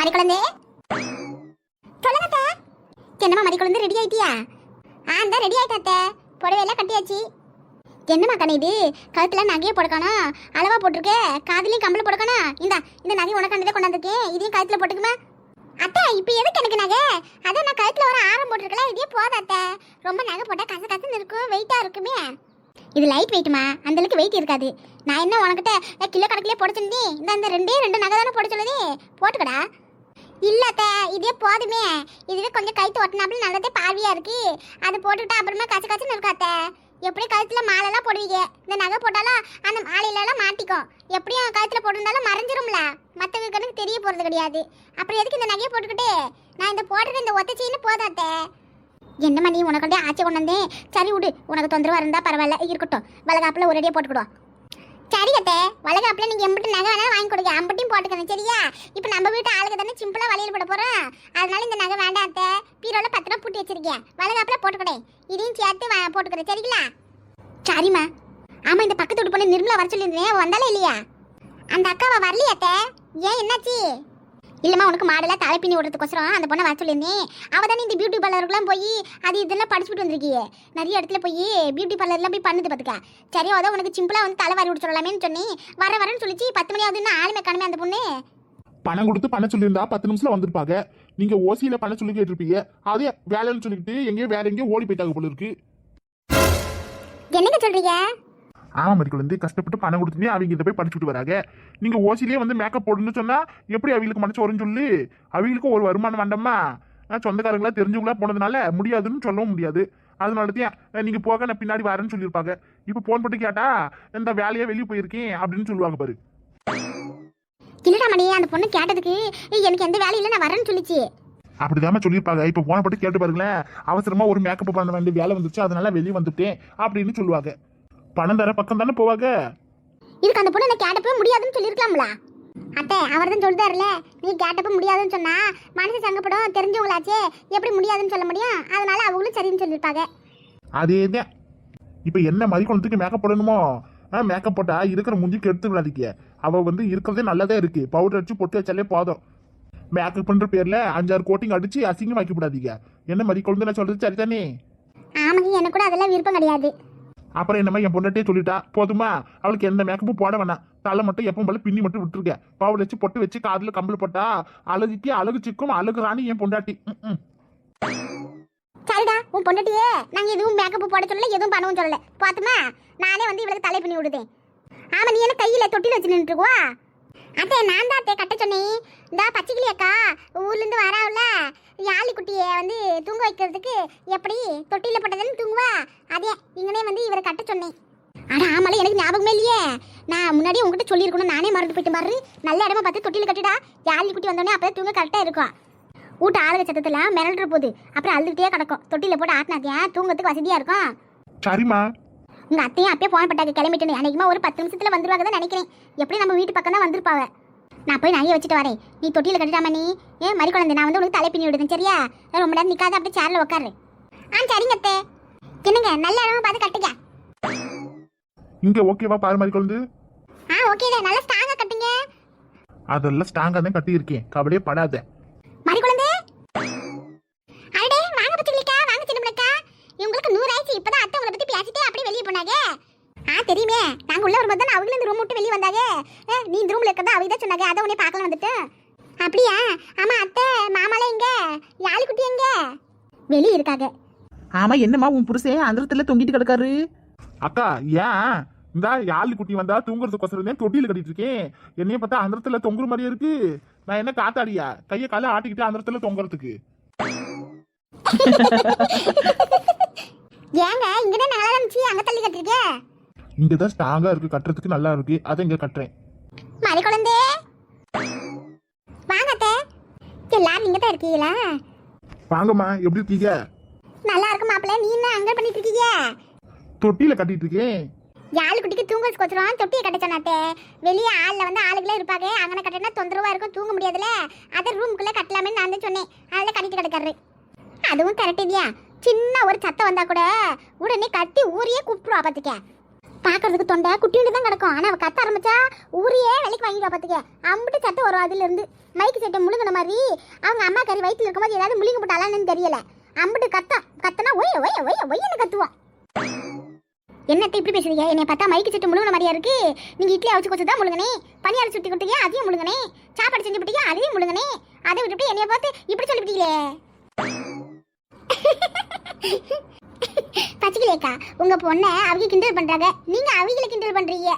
மறிக்குழந்தே சொல்லுங்க அத்தை. என்னம்மா மறிக்குழந்து ரெடி ஆயிட்டியா? இந்த ரெடி ஆயிட்டாத்த. புடவையெல்லாம் கட்டியாச்சு. என்னம்மா கண்ணு இது? கழுத்துல நகையை போட்டுக்கணும், அளவா போட்டிருக்க. காதுலயும் கம்பளை போட்டுக்கணும். இந்த நகை உனக்காண்டதே கொண்டாந்துருக்கேன். இதையும் கழுத்துல போட்டுக்குமா? அத்தை இப்போ எதுக்கு எனக்கு நகை? அதான் நான் கழுத்துல ஒரு ஆரம் போட்டிருக்கலாம். இதே போதும் அத்தை. ரொம்ப நகை போட்டா கச கசன்னு இருக்கும், வெயிட்டா இருக்குமே. இது லைட் வெயிட்டுமா, அந்த அளவுக்கு வெயிட் இருக்காது. நான் என்ன உனக்கிட்ட கிலோ கணக்கிலே போட சொன்னி? இந்த ரெண்டு நகை தானே போட சொல்லுது, போட்டுக்கடா. இல்லத்த இதே போதுமே. இதுவே கொஞ்சம் கழுத்து ஒட்டினாப்புல நல்லதே பார்வையா இருக்கு. அது போட்டுக்கிட்டா அப்புறமா கச்ச கச்சன்னு இருக்காத்த. எப்படி கழுத்துல மாலைலாம் போடுவீங்க, இந்த நகை போட்டாலும் அந்த மாலையிலலாம் மாட்டிக்கும். எப்படியும் கழுத்துல போட்டிருந்தாலும் மறைஞ்சிரும்ல, மற்றவங்க கணக்கு தெரிய போறது கிடையாது. அப்புறம் எதுக்கு இந்த நகையை போட்டுக்கிட்டு? நான் இந்த போட்டுட்டு இந்த ஒத்த செயின்னு போதாத்த. என்னம்மா நீ உனக்கிட்டே ஆச்சை கொண்டு வந்தேன். சரி விடு, உனக்கு தொந்தரவா இருந்தா பரவாயில்ல, இருக்கட்டும். வளகாப்புல ஒரேடியாக போட்டுக்கிடுவோம். சரி அத்தை, வளகாப்புல நீங்க எம்பிட்டு நகை வேணாலும் வாங்கி கொடுங்க, அம்பட்டியும் போட்டுக்கணும் சரியா? இப்போ நம்ம வீட்டு ஆளுக்கு தானே சிம்பிளா வளையல் போட போறோம். அதனால இந்த நகை வேண்டாம் அத்தை. பீரோல 10 ரூபா பூட்டி வச்சிருக்கேன், வளகாப்புல போட்டுக்கிட்டேன். இதையும் சேர்த்து போட்டுக்கிறேன் சரிங்களா? சரிம்மா. ஆமா, இந்த பக்கத்து வீட்டு பொண்ணு நிர்மலா வர சொல்லியிருந்தேன், வந்தாலே இல்லையா? அந்த அக்காவை வரலையா அத்தை? ஏன் என்னாச்சு? இல்லம்மா, உனக்கு மாடலாக தலைப்பினி விடுறதுக்கோசரம் அந்த பொண்ணை வர சொல்லியிருந்தேன். அவள் தானே இந்த பியூட்டி பார்லருக்குலாம் போய் அது இதெல்லாம் படிச்சுட்டு வந்திருக்கியே. நிறைய இடத்துல போய் பியூட்டி பார்லர்லாம் போய் பண்ணுது பார்த்துக்க. சரி, அதான் உனக்கு சிம்பிளாக வந்து தலை வாரி விட சொல்லலாமேன்னு சொன்னி வரேன்னு சொல்லிச்சு. 10 மணி ஆகுதுன்னு ஆளுமே காணுமே அந்த பொண்ணு. பணம் கொடுத்து பண்ண சொல்லியிருந்தா 10 நிமிஷத்துல வந்திருப்பாங்க. நீங்க ஓசியில பண்ண சொல்லி கேட்டிருப்பீங்க. அதே வேலைன்னு சொல்லிட்டு எங்கேயோ வேற எங்கேயோ ஓடி போயிட்டாங்க போல இருக்கு. என்னங்க சொல்றீங்க? ஆமா மறிக்குழந்து, கஷ்டப்பட்டு பணம் கொடுத்துட்டு அவங்க கிட்ட போய் படிச்சுட்டு வராங்க. நீங்க ஓசிலேயே வந்து மேக்கப் போடுன்னு சொன்னா எப்படி அவங்களுக்கு மனசு வரும்னு சொல்லி அவங்களுக்கும் ஒரு வருமானம் வேண்டாமா? சொந்தக்காரங்களா தெரிஞ்சவங்களா போனதுனால முடியாதுன்னு சொல்லவும் முடியாது. அதனாலதான் நீங்க போக நான் பின்னாடி வரேன்னு சொல்லியிருப்பாங்க. இப்ப போன் போட்டு கேட்டா இந்த வேலையா வெளியே போயிருக்கேன் அப்படின்னு சொல்லுவாங்க பாரு. இல்லடா மணி, அந்த பொண்ணு கேட்டதுக்கு எனக்கு எந்த வேலையும் இல்லை நான் வரேன்னு சொல்லிச்சு. அப்படிதாம சொல்லியிருப்பாங்க. இப்ப போன போட்டு கேட்டு பாருங்களேன். அவசரமா ஒரு மேக்கப் பண்ண வேண்டிய வேலை வந்துச்சு, அதனால வெளியே வந்துட்டேன் அப்படின்னு சொல்லுவாங்க. பணம் தர பக்கம் தானே போவாங்க. இதுக்கு அந்த பொண்ணு என்ன கேட்டப்ப முடியாதுன்னு சொல்லியிருக்கலாம்ல அத்தை. அவர் தான் சொல்லிட்டாருல, நீ கேட்டப்ப முடியாதுன்னு சொன்னா மனசு சங்கப்படும், தெரிஞ்சவங்களாச்சே, எப்படி முடியாதுன்னு சொல்ல முடியும்? அதனால அவங்களும் சரின்னு சொல்லியிருப்பாங்க. அதேதான். இப்ப என்ன மறிக்குழந்துக்கு மேக்கப் போடணுமோ? மேக்கப் போட்டா இருக்கிற முஞ்சிக்கு எடுத்து விடாதீங்க. அவ வந்து இருக்கிறதே நல்லதே இருக்கு. பவுடர் அடிச்சு பொட்டு வச்சாலே போதும். மேக்கப் பண்ற பேர்ல 5-6 கோட்டிங் அடிச்சு அசிங்கம் வைக்க கூடாதீங்க. என்ன மறிக்குழந்து நான் சொல்றது சரிதானே? ஆமாங்க, எனக்கு கூட அதெல்லாம் விருப்பம் கிடையாது. அப்புறம் என்னமா என் பொண்டாட்டே சொல்லிட்டா போதுமா? அவளுக்கு எந்த மேக்கப்பும் போட வேணாம். தலை மட்டும் எப்பவும் போல பின்னி மட்டும் விட்டுருக்கேன். பவுடர் வச்சு பொட்டு வச்சு காதுல கம்பல் போட்டா அழகுக்கு அழகு சிக்கும், அழகு ராணி என் பொண்டாட்டி. சரிடா, உன் பொண்டாட்டியே நாங்க எதுவும் மேக்கப் போட சொல்லல, எதுவும் பண்ணவும் சொல்லல. பாத்துமா, நானே வந்து இவளுக்கு தலை பண்ணி விடுதேன். ஆமா, நீ என்ன கையில தொட்டில வச்சு நின்றுட்டு இருக்குவா? அத்தை நான் தான் அத்தை கட்ட சொன்னேன். இந்த பச்சைக்கிளி அக்கா ஊர்ல இருந்து வராவுல, யாழி குட்டியை வந்து தூங்க வைக்கிறதுக்கு எப்படி தொட்டில போட்டதுன்னு தூங்குவா, அதே இங்கனே வந்து இவரை கட்ட சொன்னேன். ஆனா ஆமால, எனக்கு ஞாபகமே இல்லையே. நான் முன்னாடியே உங்ககிட்ட சொல்லியிருக்கணும், நானே மறந்து போயிட்டு பாரு. நல்ல இடமா பார்த்து தொட்டில கட்டிடா. யாழி குட்டி வந்தோடனே அப்பதான் தூங்க கரெக்டா இருக்கும். வீட்டு ஆளுக சத்தத்தெல்லாம் மிரள்ற போது அப்புறம் அழுதுகிட்டே கிடக்கும். தொட்டில போட்டு ஆட்டினாத்தியா தூங்கறதுக்கு வசதியா இருக்கும். சரிம்மா. உங்க அத்தையும் அப்பயே போன பட்டாங்க கிளம்பிட்டு. அன்னைக்குமா ஒரு 10 நிமிஷத்துல வந்துருவாங்க தான் நினைக்கிறேன். எப்படி நம்ம வீட்டு பக்கம் தான் வந்திருப்பாங்க. நான் போய் நகையை வச்சுட்டு வரேன். நீ தொட்டில கட்டிட்டாம நீ ஏன் மறிக்குழந்தை, நான் வந்து உனக்கு தலை பின்னி விடுதேன் சரியா? ரொம்ப நேரம் நிக்காத, அப்படியே சேர்ல உட்காரு. சரிங்க அத்தை. என்னங்க நல்ல இடமா பார்த்து கட்டுங்க. இங்க ஓகேவா பாரு மறிக்குழந்து? ஓகே, நல்லா ஸ்ட்ராங்கா கட்டுங்க. அதெல்லாம் ஸ்ட்ராங்கா தான் கட்டி இருக்கேன், கவலையே படாத. மறிக்குழந்தை அடடே, வாங்க பச்சைக்கிளிக்கா, வாங்க சின்னமலக்கா. இவங்களுக்கு 100 ஆயிடுச்சு. இப்பதான் அத்தை உங்களை பத்தி பேசிட்டே அப்படியே வெளியே போனாங்க. தெரியுமே, நாங்க உள்ள வரும்போது தான் அவங்களும் இந்த ரூம் விட்டு வெளியே வந்தாங்க. நீ இந்த ரூம்ல இருக்கதா அவங்க தான் சொன்னாங்க, அதை உடனே பார்க்கலாம் வந்துட்டு. அப்படியா? ஆமா அத்தை, மாமால எங்க? யாழி குட்டி எங்க? வெளியே இருக்காங்க. ஆமா, என்னம்மா உன் புருஷன் அந்தரத்துல தொங்கிட்டு கிடக்காரு? அக்கா ஏன் இந்த யாழி குட்டி வந்தா தூங்குறதுக்கோசரம் தொட்டியில கட்டிட்டு இருக்கேன். என்னைய பார்த்தா அந்தரத்துல தொங்குற மாதிரியே இருக்கு. நான் என்ன காத்தாடியா கைய கால ஆட்டிக்கிட்டு அந்தரத்துல தொங்குறதுக்கு? ஏங்க இங்கதான் நல்லா இருந்துச்சு, அங்க தள்ளி கட்டிருக்க? இங்கதான் ஸ்ட்ராங்கா இருக்கு, கட்டுறதுக்கு நல்லா இருக்கு, அதை இங்க கட்டுறேன். மறிக்குழந்தை வாங்க அத்தை. எல்லாரும் இங்க தான் இருக்கீங்களா? வாங்கம்மா, எப்படி இருக்கீங்க? நல்லா இருக்கு மாப்பிள்ள. நீ என்ன அங்க பண்ணிட்டு இருக்கீங்க? தொட்டியில கட்டிட்டு இருக்கேன். யாழ் குட்டிக்கு தூங்குறதுக்கு வச்சுருவோம், தொட்டியை கட்ட சொன்னாத்தே. வெளியே ஆளில் வந்து ஆளுகளே இருப்பாங்க, அங்கே கட்டினா தொந்தரவா இருக்கும், தூங்க முடியாதுல. அதை ரூமுக்குள்ளே கட்டலாமே நான் தான் சொன்னேன். அதில் கட்டிட்டு கிடக்காரு. அதுவும் கரெக்ட் இல்லையா? சின்ன ஒரு சத்தம் வந்தா கூட உடனே கட்டி ஊரையே கூப்பிடுவா பார்த்துக்க. பாக்குறதுக்கு தொண்டை குட்டிட்டு தான் கிடக்கும். ஆனா அவ கத்த ஆரம்பிச்சா ஊரையே விலைக்கு வாங்கிடுவா பாத்துக்க. அம்பிட்டு சட்டை வரும் அதுல இருந்து. மைக்கு சட்டை முழுங்கின மாதிரி அவங்க அம்மா கறி வயிற்றுல இருக்கும்போது ஏதாவது முழுங்க போட்டாலான்னு தெரியல. அம்பிட்டு கத்தனா ஒய்ய ஒய்ய ஒய்ய ஒய்யன்னு கத்துவான். என்னத்தை இப்படி பேசுறீங்க? என்னை பார்த்தா மைக்கு சட்டை முழுங்கின மாதிரியா இருக்கு. நீங்க இட்லி அவிச்சு கொச்சு தான் முழுங்கனே, பனியாரம் சுட்டி கொடுத்தீங்க அதையும் முழுங்கனே, சாப்பாடு செஞ்சு விட்டீங்க அதையும் முழுங்கனே, அதை விட்டுட்டு என்னைய பார்த்து இப்படி சொல்லிவிட்டீங்களே. பச்சைக்கிலேக்கா, உங்க பொண்ணை அவங்க கிண்டல் பண்றாங்க, நீங்க அவங்கள கிண்டல் பண்றீங்க.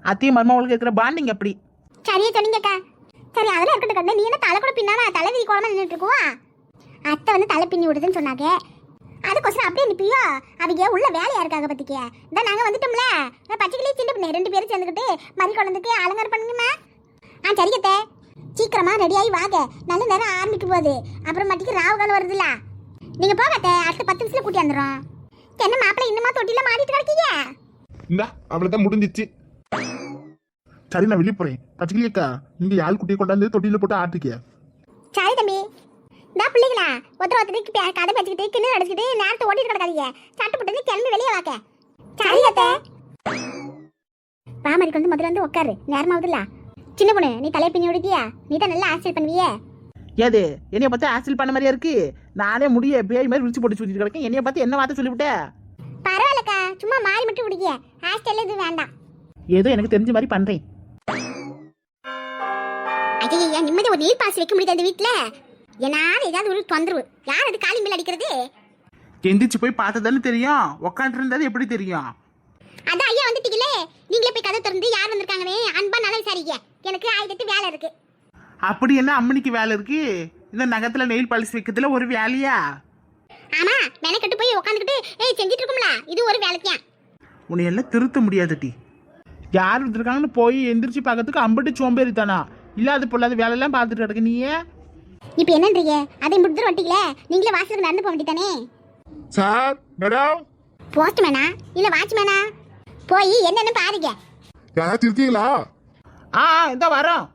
அத்தையும் மருமகளுக்கு இருக்கிற பாண்டிங் அப்படி. சரியா சொன்னீங்கக்கா. சரி அதெல்லாம் இருக்கட்டும் கண்ணு. நீ என்ன தலை கூட பின்னாம தலைவிரி குழம்பு நின்றுட்டு இருக்குவா? அத்தை வந்து தலை பின்னி விடுதுன்னு சொன்னாங்க. அதுக்கோசரம் அப்படியே நிற்பியோ? அவங்க உள்ள வேலையா இருக்காங்க பத்திக்க. இந்த நாங்க வந்துட்டோம்ல, பச்சைக்கிளி சின்ன பண்ண 2 பேரும் சேர்ந்துக்கிட்டு மறி குழந்தைக்கு அலங்காரம் பண்ணுங்கம்மா. சரிக்கத்த, சீக்கிரமா ரெடி ஆகி வாங்க, நல்ல நேரம் ஆரம்பிக்க போகுது. அப்புறம் மட்டுக்கு ராவு காலம் வருதுல்ல. நீங்க போகத்த, அடுத்த 10 நிமிஷத்துல கூட்டி வந்துடும். என்ன மாப்பிள்ளை இன்னுமா தொட்டில மாடிட்டு கிடக்கீங்க? இந்தா அவ்வளவுதான் முடிஞ்சிச்சு. சரி நான் வெளியே போறேன். பச்சைக்கிளியக்கா, நீங்க யாழ் குட்டியை கொண்டாந்து தொட்டியில போட்டு ஆட்டிக்க. சரி தம்பி. இந்த பிள்ளைங்களா ஒருத்தருக்கு கதை வச்சுக்கிட்டு கிண்ணு அடிச்சுக்கிட்டு நேரத்தை ஓட்டிட்டு கிடக்காதீங்க. சட்டு போட்டு கிளம்பி வெளியே வாக்க. சரி அத்தை. பாமரிக்கு வந்து முதல்ல வந்து உட்காரு, நேரமாவதுல்ல. சின்ன பொண்ணு, நீ தலையை பின்னி விடுக்கியா? நீ தான் நல்லா ஆசிரியர் பண்ணுவியே. ஏது என்னைய பார்த்து ஆசில் பண்ண மாதிரியா இருக்கு? நானே முடிய பேய் மாதிரி விரிச்சு போட்டு சுத்திட்டு கிடக்கேன். என்னைய பார்த்து என்ன வார்த்தை சொல்லிவிட்ட? பரவாயில்லக்கா, சும்மா மாறி மட்டும் விடுக்கிய. ஹாஸ்டல்ல இது வேண்டாம். ஏதோ எனக்கு தெரிஞ்ச மாதிரி பண்றேன். ஐயா நிம்மதி ஒரு நீர் பாசி வைக்க முடியாது அந்த வீட்டுல. என்னால ஏதாவது ஒரு தொந்தரவு. யார் அது காலி மேல அடிக்கிறது? எந்திரிச்சு போய் பார்த்ததானே தெரியும். உட்காந்து இருந்தது எப்படி தெரியும்? அதான் ஐயா வந்துட்டீங்களே, நீங்களே போய் கதை திறந்து யார் வந்திருக்காங்கன்னு அன்பா நல்லா விசாரிக்க. எனக்கு 1008 வேலை இருக்கு. அப்படி என்ன அம்மனிக்கு வேலை இருக்கு? இந்த நகத்துல நெயில் பாலிஷ் வைக்கிறதுல ஒரு வேலையா? ஆமா, மெனக்கட்டு போய் உட்காந்துக்கிட்டு செஞ்சுட்டு இருக்கும்ல, இது ஒரு வேலைக்கியா? உன்னை எல்லாம் திருத்த முடியாது டி. யார் வந்திருக்காங்கன்னு போய் எந்திரிச்சு பார்க்கறதுக்கு அம்பட்டு சோம்பேறி தானா? இல்லாத பொல்லாத வேலையெல்லாம் பார்த்துட்டு கிடக்கு நீயே. இப்போ என்னன்றீங்க? அதை முடிஞ்சு வட்டிங்களே, நீங்களே வாசலுக்கு நடந்து போக வேண்டியதானே? சார், மேடம், போஸ்ட்மேனா இல்ல வாட்ச்மேனா? போய் என்னன்னு பாருங்க. யாராச்சும் இருக்கீங்களா? இந்த வரோம்.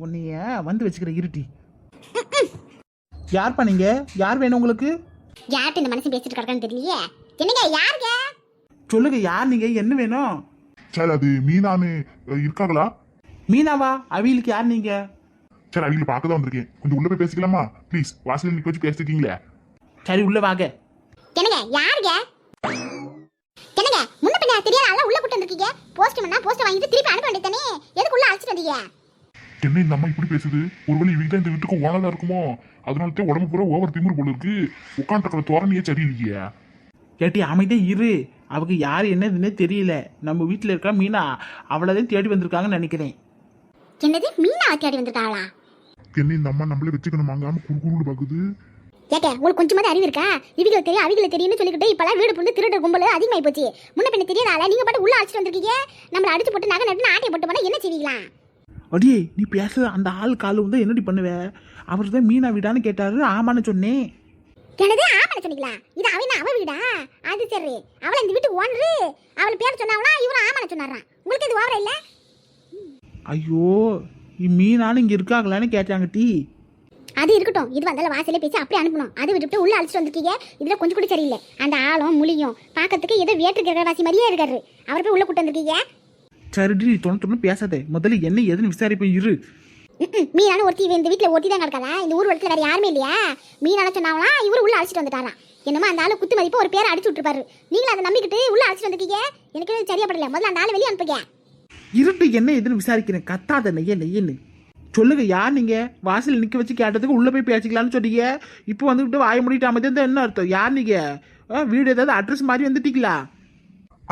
உன்னைய வந்து வச்சுக்கிற இருட்டி. யார் பண்ணீங்க? யார் வேணும் உங்களுக்கு? யார்கிட்ட இந்த மனுஷன் பேசிட்டு கிடக்கான்னு தெரியலையே. என்னங்க யாருங்க? சொல்லுங்க, யார் நீங்க? என்ன வேணும்? சார் அது மீனானு இருக்காங்களா? மீனாவா? அவியலுக்கு யார் நீங்க? சார் அவங்களை பார்க்க தான் வந்திருக்கேன். கொஞ்சம் உள்ள போய் பேசிக்கலாமா? ப்ளீஸ், வாசலில் நிக்க வச்சு பேசிருக்கீங்களே. சரி உள்ள வாங்க. என்னங்க யாருங்க? என்னங்க முன்ன பின்ன தெரியாத ஆளா உள்ள கூட்டி வந்திருக்கீங்க? போஸ்ட்மேனா போஸ்ட் வாங்கிட்டு திருப்பி அனுப்ப வேண்டியதானே? எதுக்கு உள்ள அழைச்சிட்டு வந்தீங்க? என்ன இந்த அம்மா இப்படி பேசுது? ஒருவேளை இவங்க தான் இந்த வீட்டுக்கு ஓனரா இருக்குமோ? அதனால உடம்பு பூரா ஓவர் திமிரு போல இருக்கு. உட்காந்துருக்கிற தோரணையே சரியில்லையே. கேட்டி அமைதியா இரு. அவங்க யார் என்னதுன்னே தெரியல. நம்ம வீட்டில் இருக்க மீனா அவ்வளோதான் தேடி வந்திருக்காங்கன்னு நினைக்கிறேன். என்னது மீனா தேடி வந்திருக்காளா? என்ன இந்த அம்மா நம்மளே வச்சுக்கணும் வாங்காம குறுகுறுன்னு பாக்குது. ஏக்க உங்களுக்கு கொஞ்சமாவது அறிவு இருக்கா? இவங்களுக்கு தெரியும் அவங்களுக்கு தெரியும்னு சொல்லிக்கிட்டு இப்பெல்லாம் வீடு புந்து திருட கும்பல் அதிகமாகி போச்சு. முன்ன பின்ன தெரியாதால நீங்க பாட்டு உள்ள அழைச்சிட்டு வந்திருக்கீங்க. நம்மள அடிச்சு போட்டு நகை நட்டு ஆட்டையை போட்டு போனா என்ன செய்வீங்களா? அடியே நீ பேசுற அந்த ஆள் கால் வந்து என்னடி பண்ணுவ? அவர் தான் மீனா வீடான்னு கேட்டாரு. ஆமான்னு சொன்னேன். என்னது ஆமான்னு சொன்னீங்களா? இது அவ வீடா? அது சரி, அவளை இந்த வீட்டு ஓனரு. அவளை பேர் சொன்னாவளா? இவரும் ஆமான்னு சொன்னாராம். உங்களுக்கு இது ஓவரா இல்ல? ஐயோ, மீனானு இங்க இருக்காங்களான்னு கேட்டாங்க டீ. அது இருக்கட்டும், இது வந்தால வாசலே பேசி அப்படியே அனுப்பணும். அதை விட்டுட்டு உள்ள அழைச்சிட்டு வந்திருக்கீங்க. இதுல கொஞ்சம் கூட சரியில்லை. அந்த ஆளும் முழியும் பார்க்கறதுக்கு ஏதோ வேற்று கிரகவாசி மாதிரியே இருக்காரு. அவரை போய் உள்ள கூட்டு வந்திருக்கீங்க. சரிடி, நீ தொண்ணு பேசாதே. முதல்ல என்ன ஏதுன்னு விசாரிப்பேன் இரு. மீனான ஒருத்தி இந்த வீட்டுல ஒட்டி தான் கிடக்காதா? இந்த ஊர் வளத்துல வேற யாருமே இல்லையா? மீனான சொன்னாங்களா இவரு உள்ள அழைச்சிட்டு வந்துட்டாராம். என்னமோ அந்த ஆளு குத்து மதிப்பு ஒரு பேரை அடிச்சு விட்டுருப்பாரு. நீங்களும் அதை நம்பிக்கிட்டு உள்ள அழைச்சிட்டு வந்திருக்கீங்க. எனக்கு சரியா படல. முதல்ல அந்த ஆளை வெளியே அனுப்புங்க. இருட்டு என்ன ஏதுன்னு விசாரிக்கிறேன். கத்தாத நெய்யன்னு சொல்லுங்க. யார் நீங்க? வாசல் நிக்க வச்சு கேட்டதுக்கு உள்ள போய் பேசிக்கலாம்னு சொன்னீங்க. இப்போ வந்துட்டு வாய முடிட்டு அமைதியா என்ன அர்த்தம்? யார் நீங்க? வீடு ஏதாவது அட்ரஸ் மாதிரி வந்துட்டீங்களா?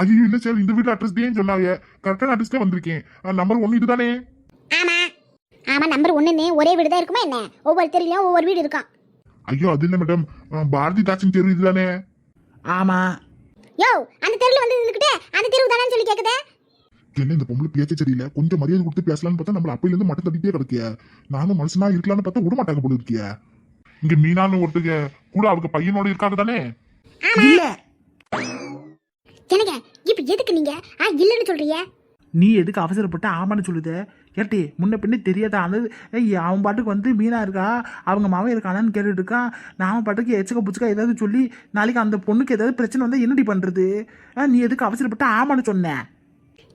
ஐயோ இல்ல சார், இந்த வீட்டு அட்ரஸ் தான் சொன்னாங்க. கரெக்டான அட்ரஸ்ல வந்திருக்கேன். நம்பர் 1 இதுதானே? ஆமா ஆமா, நம்பர் 1ன்னு ஒரே வீடு தான் இருக்குமா என்ன? ஒவ்வொரு தெருலையும் ஒவ்வொரு வீடு இருக்கும். ஐயோ அது இல்ல மேடம், பாரதி தாட்சின் தெரு இதுதானே? ஆமா. யோ அந்த தெருல வந்து நின்னுக்கிட்டே அந்த தெரு தானே சொல்லி கேக்குதே. என்ன இந்த பொம்பளை பேச்ச சரியில்லை. கொஞ்சம் மரியாதை கொடுத்து பேசலாம்னு பார்த்தா நம்மள அப்பையில இருந்து மட்டும் தட்டிட்டே கிடக்கிய. நானும் மனுஷனா இருக்கலாம்னு பார்த்தா விட மாட்டாங்க போல இருக்கிய. இங்க மீனான்னு ஒருத்தங்க கூட அவங்க பையனோட இருக்காங்க தானே? இல்ல. என்னங்க இப்ப எதுக்கு நீங்க இல்லன்னு சொல்றீங்க? நீ எதுக்கு அவசரப்பட்டு ஆமான்னு சொல்லுத? கேட்டி முன்ன பின்ன தெரியாதா? அந்த அவன் பாட்டுக்கு வந்து மீனா இருக்கா அவங்க மாவன் இருக்கானான்னு கேட்டுட்டு இருக்கான். நாம பாட்டுக்கு எச்சக்க புச்சுக்கா ஏதாவது சொல்லி நாளைக்கு அந்த பொண்ணுக்கு ஏதாவது பிரச்சனை வந்தா என்னடி பண்றது? நீ எதுக்கு அவசரப்பட்டு ஆமான்னு சொன்ன?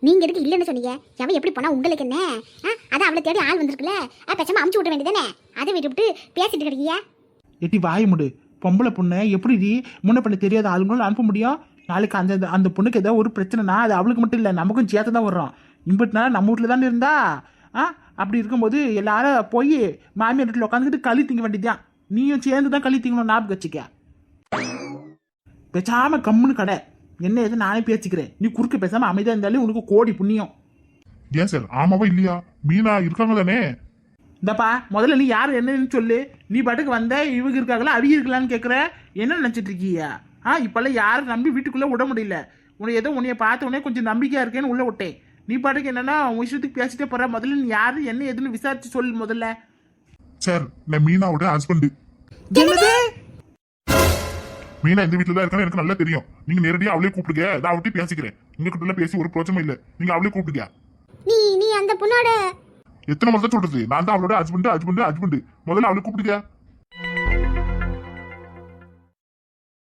நீங்க எதுக்கு இல்லைன்னு சொன்னீங்க? அவன் எப்படி போனா உங்களுக்கு என்ன? அதான் அவளை தேடி ஆள் வந்திருக்குல்ல, பேசாம அமுச்சு விட வேண்டியதானே? அதை விட்டுவிட்டு பேசிட்டு கிடைக்கீங்க. எட்டி வாய முடு. பொம்பளை பொண்ணை எப்படி முன்ன பண்ண தெரியாத ஆளுங்களும் அனுப்ப முடியும்? நாளைக்கு அந்த அந்த பொண்ணுக்கு ஏதாவது ஒரு பிரச்சனைனா அது அவளுக்கு மட்டும் இல்லை, நமக்கும் சேர்த்து தான் வர்றோம். இம்பட்டுனால நம்ம வீட்டில் தானே இருந்தா அப்படி இருக்கும்போது எல்லாரும் போய் மாமியார் வீட்டில் உட்காந்துக்கிட்டு களி திங்க வேண்டியதான். நீயும் சேர்ந்து தான் களி திங்கணும், ஞாபகம் வச்சுக்க. பேசாம கம்முன்னு கடை. என்ன எது நானே பேசிக்கிறேன், நீ குறுக்க பேசாம அமைதியா இருந்தாலே உனக்கு கோடி புண்ணியம். ஏன் சார் ஆமாவா இல்லையா? மீனா இருக்காங்க தானே? இந்தப்பா முதல்ல நீ யார் என்னன்னு சொல்லு. நீ பாட்டுக்கு வந்த இவங்க இருக்காங்களா அவங்க இருக்கலான்னு கேட்குற. என்ன நினச்சிட்டு இருக்கீங்க? இப்பெல்லாம் யாரும் நம்பி வீட்டுக்குள்ளே விட முடியல. உனக்கு ஏதோ உன்னைய பார்த்த உடனே கொஞ்சம் நம்பிக்கையா இருக்கேன்னு உள்ள விட்டேன். நீ பாட்டுக்கு என்னன்னா உன் விஷயத்துக்கு பேசிட்டே போற. முதல்ல நீ யாரு என்ன எதுன்னு விசாரிச்சு சொல்லு முதல்ல. சார் நான் மீனாவோட ஹஸ்பண்ட். என்னது? மீனா இந்த வீட்டுல தான் இருக்கான்னு எனக்கு நல்லா தெரியும். நீங்க நேரடியா அவளே கூப்பிடுங்க, நான் அவட்டே பேசிக்கிறேன். உங்க கிட்ட பேசி ஒரு பிரச்சனை இல்ல, நீங்க அவளே கூப்பிடுங்க. நீ அந்த பொண்ணோட எத்தனை முறை சொல்றது? நான் தான் அவளோட ஹஸ்பண்ட். முதல்ல அவளை கூப்பிடுங்க.